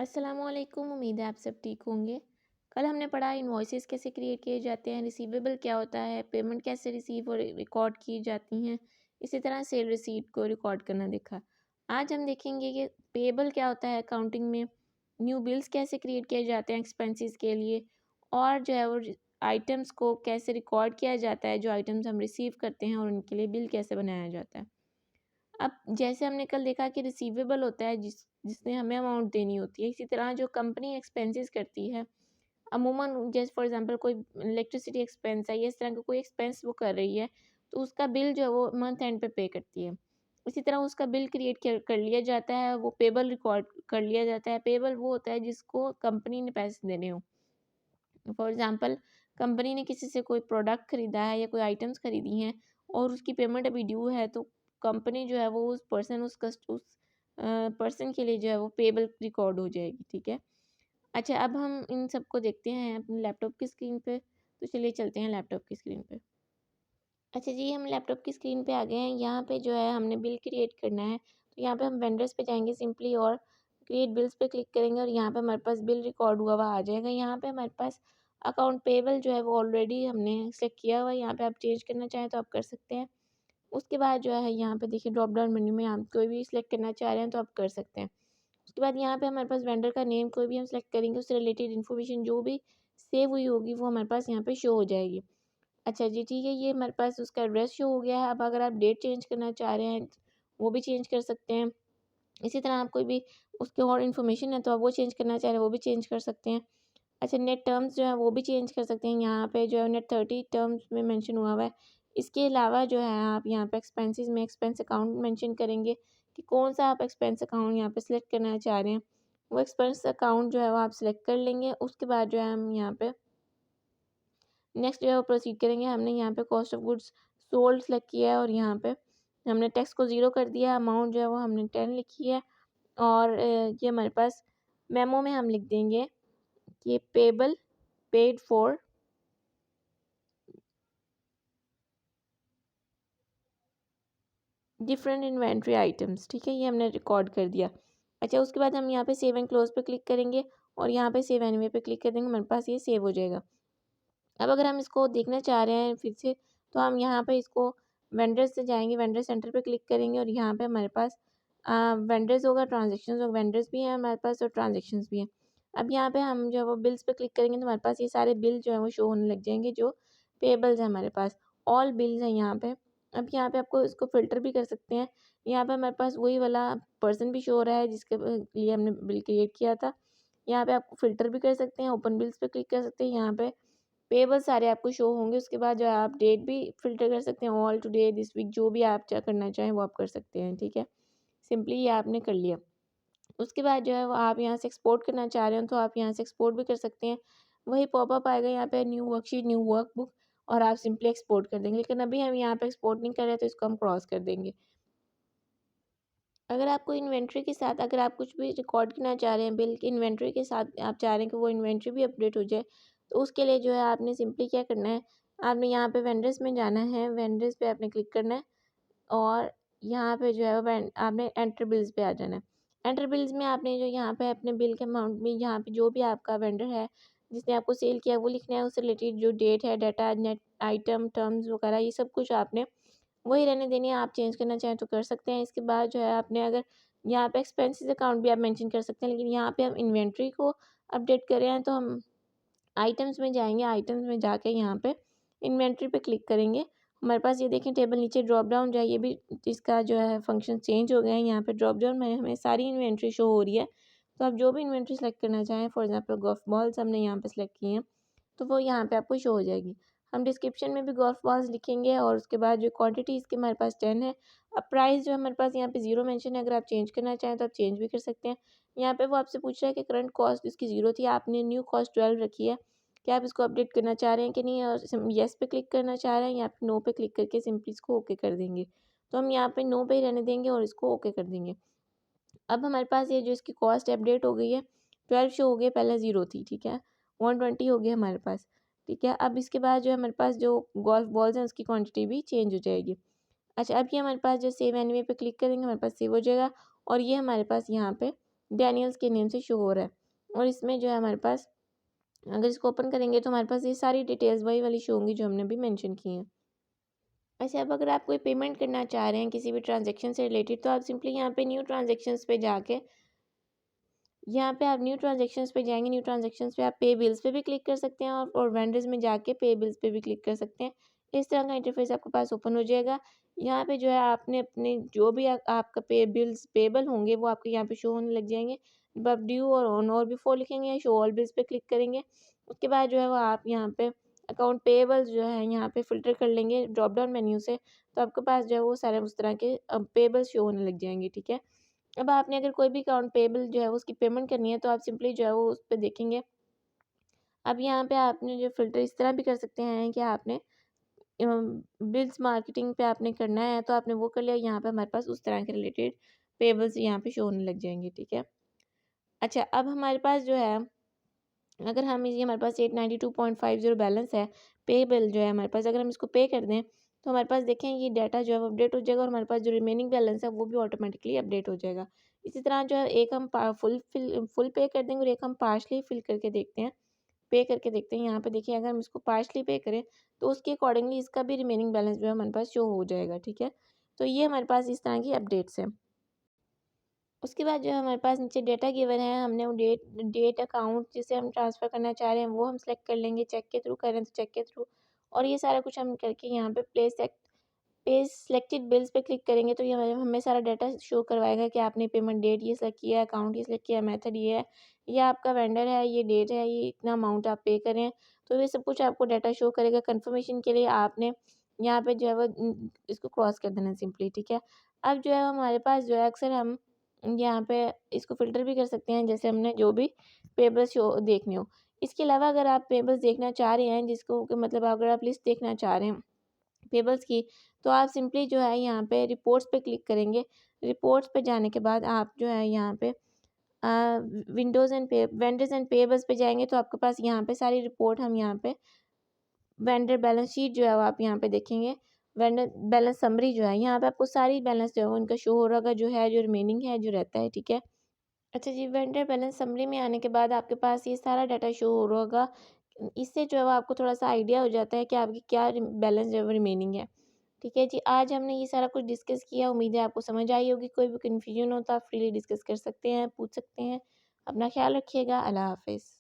अस्सलामुअलैकुम। उम्मीद है आप सब ठीक होंगे। कल हमने पढ़ा इनवॉइसेस कैसे क्रिएट किए जाते हैं, रिसीवेबल क्या होता है, पेमेंट कैसे रिसीव और रिकॉर्ड की जाती हैं, इसी तरह सेल रिसीट को रिकॉर्ड करना देखा। आज हम देखेंगे कि पेबल क्या होता है अकाउंटिंग में, न्यू बिल्स कैसे क्रिएट किए जाते हैं एक्सपेंसेस के लिए, और जो है वो आइटम्स को कैसे रिकॉर्ड किया जाता है, जो आइटम्स हम रिसीव करते हैं, और उनके लिए बिल कैसे बनाया जाता है। अब जैसे हमने कल देखा कि रिसीवेबल होता है जिसने हमें अमाउंट देनी होती है, इसी तरह जो कंपनी एक्सपेंसेस करती है अमूमन, जैसे फॉर एग्जांपल कोई इलेक्ट्रिसिटी एक्सपेंस है या इस तरह का कोई एक्सपेंस वो कर रही है, तो उसका बिल जो है वो मंथ एंड पे करती है। इसी तरह उसका बिल क्रिएट कर लिया जाता है, वो पेबल रिकॉर्ड कर लिया जाता है। पेबल वो होता है जिसको कंपनी ने पैसे देने हो। फॉर एग्जांपल कंपनी ने किसी से कोई प्रोडक्ट खरीदा है या कोई आइटम्स खरीदी हैं और उसकी पेमेंट अभी ड्यू है, तो कंपनी जो है वो उस पर्सन के लिए जो है वो पेबल रिकॉर्ड हो जाएगी। ठीक है। अच्छा, अब हम इन सबको देखते हैं अपने लैपटॉप की स्क्रीन पे। तो चलिए चलते हैं लैपटॉप की स्क्रीन पे। अच्छा जी, हम लैपटॉप की स्क्रीन पे आ गए हैं। यहाँ पे जो है हमने बिल क्रिएट करना है, तो यहाँ पे हम वेंडर्स पे जाएंगे सिंपली और क्रिएट बिल्स पे क्लिक करेंगे और यहाँ पे हमारे पास बिल रिकॉर्ड हुआ हुआ आ जाएगा। यहाँ पे हमारे पास अकाउंट पेबल जो है वो ऑलरेडी हमने सेलेक्ट किया हुआ है। यहाँ पे आप चेंज करना चाहें तो आप कर सकते हैं। उसके बाद जो है यहाँ पे देखिए ड्रॉप डाउन मेन्यू में आप कोई भी सिलेक्ट करना चाह रहे हैं तो आप कर सकते हैं। उसके बाद यहाँ पे हमारे पास वेंडर का नेम कोई भी हम सेलेक्ट करेंगे, उससे रिलेटेड इन्फॉर्मेशन जो भी सेव हुई होगी वो हमारे पास यहाँ पे शो हो जाएगी। अच्छा जी, ठीक है, ये हमारे पास उसका एड्रेस शो हो गया है। अब अगर आप डेट चेंज करना चाह रहे हैं वो भी चेंज कर सकते हैं। इसी तरह आप कोई भी उसके और इन्फॉर्मेशन है तो आप वो चेंज करना चाह रहे हैं वो भी चेंज कर सकते हैं। अच्छा, नेट टर्म्स जो है वो भी चेंज कर सकते हैं। यहाँ पे जो है नेट 30 टर्म्स में मेंशन हुआ हुआ है। इसके अलावा जो है आप यहाँ पे एक्सपेंसेस में एक्सपेंस अकाउंट मेंशन करेंगे कि कौन सा आप एक्सपेंस अकाउंट यहाँ पे सिलेक्ट करना चाह रहे हैं। वो एक्सपेंस अकाउंट जो है वो आप सिलेक्ट कर लेंगे। उसके बाद जो है हम यहाँ पे नेक्स्ट जो है वो प्रोसीड करेंगे। हमने यहाँ पे cost of goods sold select किया है और यहाँ पे हमने टैक्स को 0 कर दिया। अमाउंट जो है वो हमने 10 लिखी है और ये हमारे पास मेमो में हम लिख देंगे कि payable paid for different inventory items. ठीक है, ये हमने रिकॉर्ड कर दिया। अच्छा, उसके बाद हम यहाँ पे सेव एंड क्लोज पे क्लिक करेंगे और यहाँ पे सेव एनीवे पे क्लिक कर देंगे। हमारे पास ये सेव हो जाएगा। अब अगर हम इसको देखना चाह रहे हैं फिर से, तो हम यहाँ पे इसको वेंडर्स से जाएंगे, वेंडर सेंटर पे क्लिक करेंगे और यहाँ पे हमारे पास वेंडर्स होगा, ट्रांजेक्शन्स होगा। वेंडर्स भी हैं हमारे पास और ट्रांजेक्शन्स भी हैं। अब यहाँ पे हम जो है वो बिल्स पे क्लिक करेंगे तो हमारे पास ये सारे बिल जो है वो शो होने लग जाएंगे, जो पेबल्स हैं हमारे पास। ऑल बिल्स हैं यहाँ पे। अब यहाँ पे आपको इसको फ़िल्टर भी कर सकते हैं। यहाँ पे हमारे पास वही वाला पर्सन भी शो हो रहा है जिसके लिए हमने बिल क्रिएट किया था। यहाँ पे आपको फ़िल्टर भी कर सकते हैं, ओपन बिल्स पे क्लिक कर सकते हैं। यहाँ पे पेबल सारे आपको शो होंगे। उसके बाद जो है आप डेट भी फ़िल्टर कर सकते हैं, ऑल टुडे, दिस वीक, जो भी आप करना चाहें वो आप कर सकते हैं। ठीक है, सिंपली ये आपने कर लिया। उसके बाद जो है वो आप यहाँ से एक्सपोर्ट करना चाह रहे हो तो आप यहाँ से एक्सपोर्ट भी कर सकते हैं। वही पॉपअप आएगा यहाँ पे न्यू वर्कशीट, न्यू वर्कबुक, और आप सिंपली एक्सपोर्ट कर देंगे। लेकिन अभी हम यहाँ पे एक्सपोर्ट नहीं कर रहे तो इसको हम क्रॉस कर देंगे। अगर आपको इन्वेंट्री के साथ अगर आप कुछ भी रिकॉर्ड करना चाह रहे हैं बिल की इन्वेंट्री के साथ, आप चाह रहे हैं कि वो इन्वेंट्री भी अपडेट हो जाए, तो उसके लिए जो है आपने सिंपली क्या करना है, आपने यहाँ पे वेंडर्स में जाना है। वेंडर्स पे आपने क्लिक करना है और यहाँ पे जो है वो आपने एंटर बिल्स पे आ जाना है। एंटर बिल्स में आपने जो यहाँ पे अपने बिल के अमाउंट में यहाँ पे जो भी आपका वेंडर है जिसने आपको सेल किया वो लिखना है। उससे रिलेटेड जो डेट है, डाटा, नेट आइटम, टर्म्स वगैरह, ये सब कुछ आपने वही रहने देनी है। आप चेंज करना चाहें तो कर सकते हैं। इसके बाद जो है आपने अगर यहाँ पे एक्सपेंसेस अकाउंट भी आप मेंशन कर सकते हैं, लेकिन यहाँ पे हम इन्वेंट्री को अपडेट कर रहे हैं तो हम आइटम्स में जाएंगे। आइटम्स में जाके यहाँ पे इन्वेंट्री पे क्लिक करेंगे। हमारे पास ये देखें टेबल नीचे ड्रॉप डाउन जो है, ये भी इसका जो है फंक्शन चेंज हो गया है। यहाँ पे ड्रॉप डाउन में हमें सारी इन्वेंट्री शो हो रही है। तो आप जो भी इन्वेंट्री सेलेक्ट करना चाहें, फॉर एग्जाम्पल गोल्फ बॉल्स हमने यहाँ पे सेलेक्ट किए हैं तो वो यहाँ पे आपको शो हो जाएगी। हम डिस्क्रिप्शन में भी गोल्फ बॉल्स लिखेंगे और उसके बाद जो क्वांटिटी इसके हमारे पास 10 है। अब प्राइस जो है हमारे पास यहाँ पे 0 मेंशन है। अगर आप चेंज करना चाहें तो आप चेंज भी कर सकते हैं। यहाँ पे वो आपसे पूछ रहा है कि करंट कॉस्ट इसकी 0 थी, आपने न्यू कॉस्ट 12 रखी है, क्या आप इसको अपडेट करना चाह रहे हैं कि नहीं, और येस पे क्लिक करना चाह रहे हैं या फिर नो पे क्लिक करके सिंपली इसको ओके कर देंगे। तो हम यहाँ पे नो पे ही रहने देंगे और इसको ओके कर देंगे। अब हमारे पास ये जो इसकी कॉस्ट अपडेट हो गई है, 12 शो हो गया, पहले 0 थी। ठीक है, 120 हो गया हमारे पास। ठीक है, अब इसके बाद जो है हमारे पास जो गोल्फ बॉल्स हैं उसकी क्वांटिटी भी चेंज हो जाएगी। अच्छा, अब ये हमारे पास जो सेव एनीवे पे क्लिक करेंगे हमारे पास सेव हो जाएगा और ये हमारे पास यहाँ पे डैनियल्स के नेम से शो हो रहा है। और इसमें जो है हमारे पास, अगर इसको ओपन करेंगे तो हमारे पास ये सारी डिटेल्स वही वाली शो होंगी जो हमने अभी मेंशन की हैं। अच्छा, अब अगर आप कोई पेमेंट करना चाह रहे हैं किसी भी ट्रांजैक्शन से रिलेटेड, तो आप सिंपली यहाँ पे न्यू ट्रांजैक्शंस पे जाके, यहाँ पे आप न्यू ट्रांजैक्शंस पे जाएंगे। न्यू ट्रांजैक्शंस पे आप पे बिल्स पे भी क्लिक कर सकते हैं और वेंडर्स में जाके पे बिल्स पे भी क्लिक कर सकते हैं। इस तरह का इंटरफेस आपके पास ओपन हो जाएगा। यहाँ पे जो है आपने अपने जो भी आपका पे बिल्स पेबल होंगे वो आपके यहाँ पे शो होने लग जाएंगे। जब आप ड्यू और ऑन और बिफोर लिखेंगे, शो ऑल बिल्स पे क्लिक करेंगे, उसके बाद जो है वो आप यहाँ पे अकाउंट पेबल्स जो है यहाँ पे फ़िल्टर कर लेंगे ड्रॉप डाउन मेन्यू से, तो आपके पास जो है वो सारे उस तरह के पेबल्स शो होने लग जाएंगे, ठीक है। अब आपने अगर कोई भी अकाउंट पेबल जो है उसकी पेमेंट करनी है, तो आप सिंपली जो है वो उस पे देखेंगे। अब यहाँ पे आपने जो फ़िल्टर इस तरह भी कर सकते हैं कि आपने बिल्स मार्केटिंग पे आपने करना है तो आपने वो कर लिया। यहाँ पे हमारे पास उस तरह के रिलेटेड पेबल्स यहाँ पे शो होने लग जाएंगे, ठीक है। अच्छा, अब हमारे पास जो है, अगर हम ये हमारे पास 892.50 बैलेंस है, पे बिल जो है हमारे पास, अगर हम इसको पे कर दें तो हमारे पास देखें ये डाटा जो है वो अपडेट हो जाएगा और हमारे पास जो रिमेनिंग बैलेंस है वो भी ऑटोमेटिकली अपडेट हो जाएगा। इसी तरह जो है एक हम फुल पे कर देंगे और एक हम पार्शली फिल करके देखते हैं, पे करके देखते हैं। यहाँ पे देखिए, अगर हम इसको पार्शली पे करें तो उसके अकॉर्डिंगली इसका भी रिमेनिंग बैलेंस जो है हमारे पास शो हो जाएगा, ठीक है। तो ये हमारे पास इस तरह की अपडेट्स हैं। उसके बाद जो है हमारे पास नीचे डेटा गिवन है, हमने वो डेट अकाउंट जिसे हम ट्रांसफ़र करना चाह रहे हैं वो हम सेलेक्ट कर लेंगे। चेक के थ्रू करें तो चेक के थ्रू, और ये सारा कुछ हम करके यहाँ पे पे सिलेक्टेड बिल्स पे क्लिक करेंगे तो ये हमें हमें सारा डाटा शो करवाएगा कि आपने पेमेंट डेट ये सेलेक्ट किया है, अकाउंट ये सेलेक्ट किया है, मेथड ये है, ये आपका वेंडर है, ये डेट है, ये इतना अमाउंट आप पे करें। तो ये सब कुछ आपको डाटा शो करेगा। कन्फर्मेशन के लिए आपने यहाँ पे जो है वो इसको क्रॉस कर देना सिंपली, ठीक है। अब जो है हमारे पास जो है अक्सर हम यहाँ पे इसको फ़िल्टर भी कर सकते हैं, जैसे हमने जो भी पेबल्स शो देखने हो। इसके अलावा अगर आप पेबल्स देखना चाह रहे हैं, जिसको कि मतलब अगर आप लिस्ट देखना चाह रहे हैं पेबल्स की, तो आप सिंपली जो है यहाँ पे रिपोर्ट्स पे क्लिक करेंगे। रिपोर्ट्स पे जाने के बाद आप जो है यहाँ पे वेंडर्स एंड पेबल्स पे जाएँगे तो आपके पास यहाँ पे सारी रिपोर्ट हम यहाँ पे वेंडर बैलेंस शीट जो है वो आप यहाँ पे देखेंगे। वेंडर बैलेंस समरी जो है, यहाँ पे आपको सारी बैलेंस जो है वो उनका शो हो रहा होगा, जो है, जो रिमेनिंग है, जो रहता है, ठीक है। अच्छा जी, वेंडर बैलेंस समरी में आने के बाद आपके पास ये सारा डाटा शो हो रहा होगा। इससे जो है वो आपको थोड़ा-सा आइडिया हो जाता है कि आपकी क्या बैलेंस जो है वो रिमेनिंग है। ठीक है जी, आज हमने ये सारा कुछ डिस्कस किया। उम्मीद है आपको समझ आई होगी। कोई भी कन्फ्यूजन हो तो आप फ्रीली डिस्कस कर सकते हैं, पूछ सकते हैं। अपना ख्याल रखिएगा। अल्लाह हाफ़िज़।